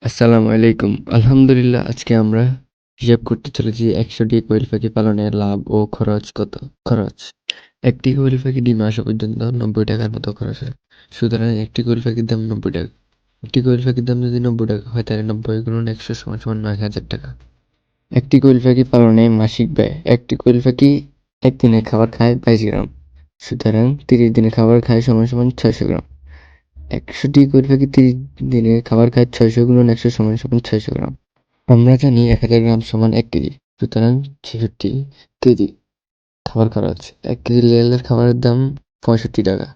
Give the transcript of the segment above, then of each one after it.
আসসালামু আলাইকুম। আলহামদুলিল্লাহ আজকে আমরা হিসাব করতে চলেছি ১০০টি কোয়েল পাখি পালনের লাভ ও খরচ কত? খরচ। একটি কোয়েল পাখি ডিমে আসা পর্যন্ত ৳৯০ মতো খরচ হয়। সুতরাং একটি কোয়েল পাখির দাম ৳৯০। একটি কোয়েল পাখির দাম যদি ৳৯০ হয় তাহলে ৯০ × ১০০ = ৳৯,০০০। একটি কোয়েল পাখি পালনে মাসিক ব্যয়। একটি কোয়েল পাখি একদিনের খাবার খায় ২২ গ্রাম। সুতরাং ৩০ দিনের খাবার খায় = ৬০০ গ্রাম। ১০০টি কোয়েল পাখি ৩০ দিনে খাবার খায় ৬০০ × ১০০ = ৬০০ গ্রাম। আমরা জানি ১০০০ গ্রাম সমান ১ কেজি। সুতরাং ৬৬ কেজি খাবার খরচ। ১ কেজি লেয়ারের খাবারের দাম ৳৬৫।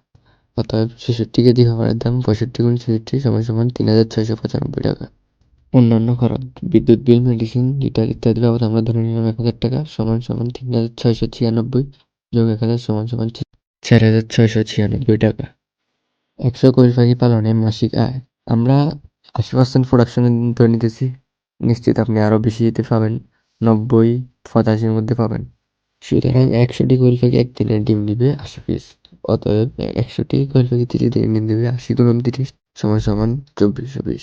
অতএব ৬৬ কেজি খাবারের দাম ৬৫ × ৬৬ = ৳৩,৬৯৫। অন্যান্য খরচ: বিদ্যুৎ বিল, মেডিসিন, লিটার ইত্যাদি বাবদ আমরা ধরে নিলাম ৳১,০০০ = ৳৩,৬৯৬ যোগ ১,০০০ = ৳৪,৬৯৬। ১০০ কোয়েল পাখি পালনে মাসিক আয়। আমরা ৮০% প্রোডাকশন ধরে নিতেছি। নিশ্চিত আপনি আরও বেশি দিতে পাবেন। ৯০-৮৫ মধ্যে পাবেন। সুতরাং ১০০টি কোয়েল পাখি একদিনে ডিম দিবে ৮০ পিস। অতএব ১০০টি কোয়েল পাখি ৩০ দিনে ডিম দিবে ৮০ × ৩০ = ২৪২০।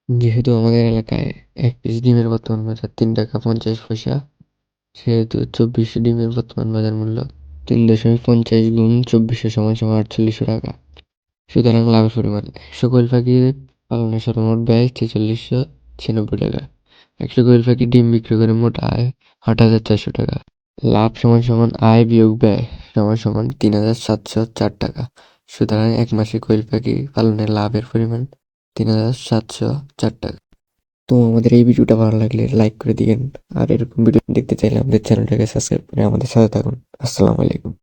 যেহেতু আমাদের এলাকায় ১ পিস ডিমের বর্তমান বাজার ৳৩.৫০, সেহেতু ২৪০০ ডিমের বর্তমান বাজার মূল্য ৩.৫০ × ২৪০০ = ৳৪৮০০। সুতরাং লাভের পরিমাণ: ১০০ কোয়েল পাখি পালনে সর্বমোট ব্যয় ৳৪৬৯৬। ১০০ কোয়েল পাখি ডিম বিক্রি করে মোট আয় ৳৮,৪০০। লাভ আয় বিয়োগ ব্যয় =৩,৭০৪ টাকা। সুতরাং এক মাসে কোয়েল পাখি পালনে লাভের পরিমাণ ৳৩,৭০৪। তো আমাদের এই ভিডিওটা ভালো লাগলে লাইক করে দিবেন। আর এরকম ভিডিও দেখতে চাইলে আমাদের চ্যানেলটাকে সাবস্ক্রাইব করে আমাদের সাথে থাকুন। আসসালামু আলাইকুম।